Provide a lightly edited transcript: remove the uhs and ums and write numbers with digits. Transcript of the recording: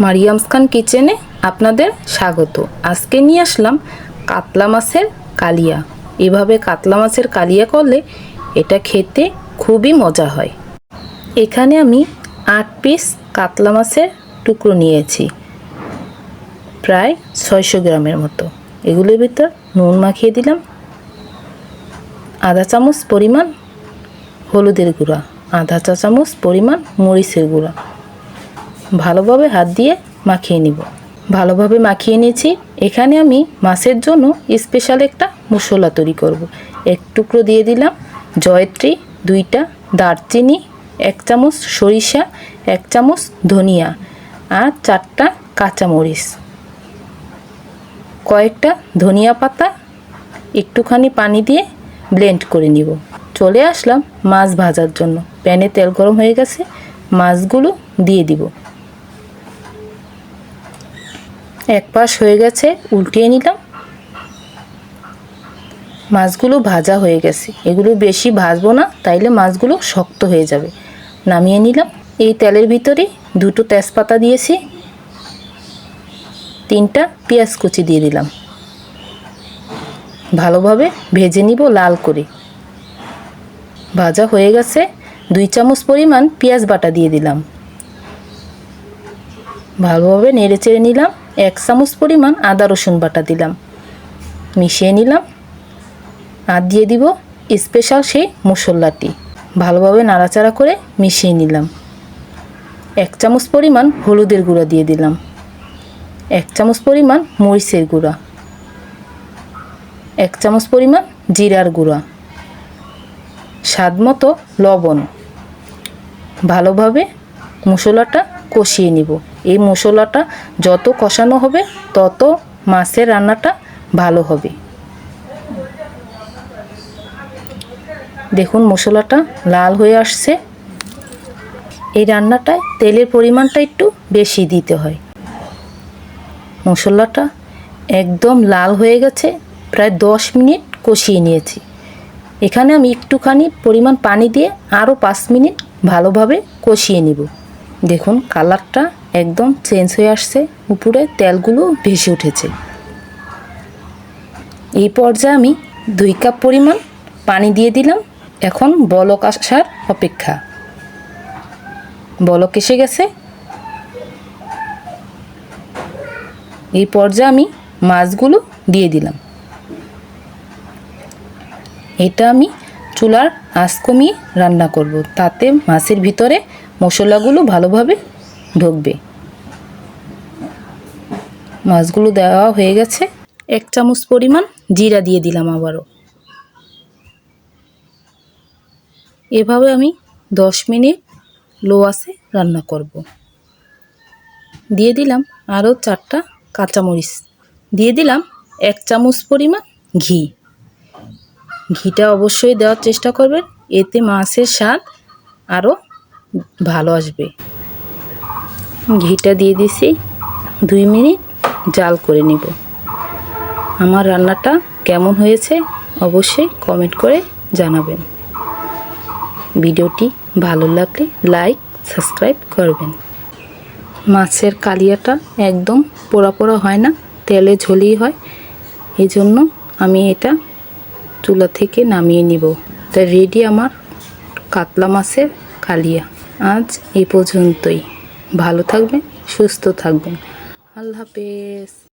মারিয়ামস খান কিচেনে আপনাদের স্বাগত। আজকে নিয়ে আসলাম কাতলা মাছের কালিয়া। এভাবে কাতলা মাছের কালিয়া করলে এটা খেতে খুবই মজা হয়। এখানে আমি 8 পিস কাতলা মাছের টুকরো নিয়েছি, প্রায় 600 গ্রামের মতো। এগুলোর ভিতর নুন মাখিয়ে দিলাম, আধা চামচ পরিমাণ হলুদের গুঁড়া, আধা চা চামচ পরিমাণ মরিচের গুঁড়া। ভালোভাবে হাত দিয়ে মাখিয়ে নিব। ভালোভাবে মাখিয়ে নিয়েছি। এখানে আমি মাছের জন্য স্পেশাল একটা মশলা তৈরি করব। এক টুকরো দিয়ে দিলাম জয়ত্রী, 2টা দারচিনি, 1 চামচ সরিষা, 1 চামচ ধনিয়া আর 4টা কাঁচামরিচ, কয়েকটা ধনিয়া পাতা একটুখানি পানি দিয়ে ব্লেন্ড করে নিব। চলে আসলাম মাছ ভাজার জন্য। প্যানে তেল গরম হয়ে গেছে, মাছগুলো দিয়ে দিব। এক পাশ হয়ে গেছে, উল্টিয়ে নিলাম। মাছগুলো ভাজা হয়ে গেছে। এগুলো বেশি ভাজবো না, তাইলে মাছগুলো শক্ত হয়ে যাবে। নামিয়ে নিলাম। এই তেলের ভিতরে 2টো তেজপাতা দিয়েছি, 3টা পেঁয়াজ কুচি দিয়ে দিলাম। ভালোভাবে ভেজে নিব লাল করে। ভাজা হয়ে গেছে। 2 চামচ পরিমাণ পেঁয়াজ বাটা দিয়ে দিলাম। ভালোভাবে নেড়ে চেড়ে নিলাম। 1 চামচ পরিমাণ আদা রসুন বাটা দিলাম, মিশিয়ে নিলাম। আর দিয়ে দিব স্পেশাল সেই মশলাটি। ভালোভাবে নাড়াচাড়া করে মিশিয়ে নিলাম। 1 চামচ পরিমাণ হলুদের গুঁড়া দিয়ে দিলাম, 1 চামচ পরিমাণ মরিচের গুঁড়া, 1 চামচ পরিমাণ জিরার গুঁড়া, স্বাদ মতো লবণ। ভালোভাবে মশলাটা কষিয়ে নিব। এই মশলাটা যত কষানো হবে তত মাছের রান্নাটা ভালো হবে। দেখুন মশলাটা লাল হয়ে আসছে। এই রান্নাটায় তেলের পরিমাণটা একটু বেশি দিতে হয়। মশলাটা একদম লাল হয়ে গেছে। প্রায় 10 মিনিট কষিয়ে নিয়েছি। এখানে আমি একটুখানি পরিমাণ পানি দিয়ে আরও 5 মিনিট ভালোভাবে কষিয়ে নিব। দেখুন কালারটা একদম চেঞ্জ হয়ে আসছে, উপরে তেলগুলো ভেসে উঠেছে। এই পর্যায়ে আমি 2 কাপ পরিমাণ পানি দিয়ে দিলাম। এখন বলক আসার অপেক্ষা। বলক এসে গেছে। এই পর্যায়ে আমি মাছগুলো দিয়ে দিলাম। এটা আমি চুলার আঁচ কমিয়ে রান্না করব, তাতে মাছের ভিতরে মশলাগুলো ভালোভাবে ঢুকবে। মাছগুলো দেওয়া হয়ে গেছে। 1 চামচ পরিমাণ জিরা দিয়ে দিলাম আবারও। এভাবে আমি 10 মিনিট লো আঁচে রান্না করব। দিয়ে দিলাম আরও 4টা কাঁচামরিচ। দিয়ে দিলাম 1 চামচ পরিমাণ ঘি। ঘিটা অবশ্যই দেওয়ার চেষ্টা করবেন, এতে মাছের স্বাদ আরও ভালো আসবে। ঘিটা দিয়ে দিছি। 2 মিনিট জাল করে নিব। আমার রান্নাটা কেমন হয়েছে অবশ্যই কমেন্ট করে জানাবেন। ভিডিওটি ভালো লাগলে লাইক সাবস্ক্রাইব করবেন। মাছের কালিয়াটা একদম পোড়া পোড়া হয় না, তেলে ঝোলেই হয়। এই জন্য আমি এটা চুলা থেকে নামিয়ে নিব। তাই রেডি আমার কাতলা মাছের কালিয়া। আজ এই পর্যন্তই। ভালো থাকবেন, সুস্থ থাকবেন। আল্লাহ হাফেজ।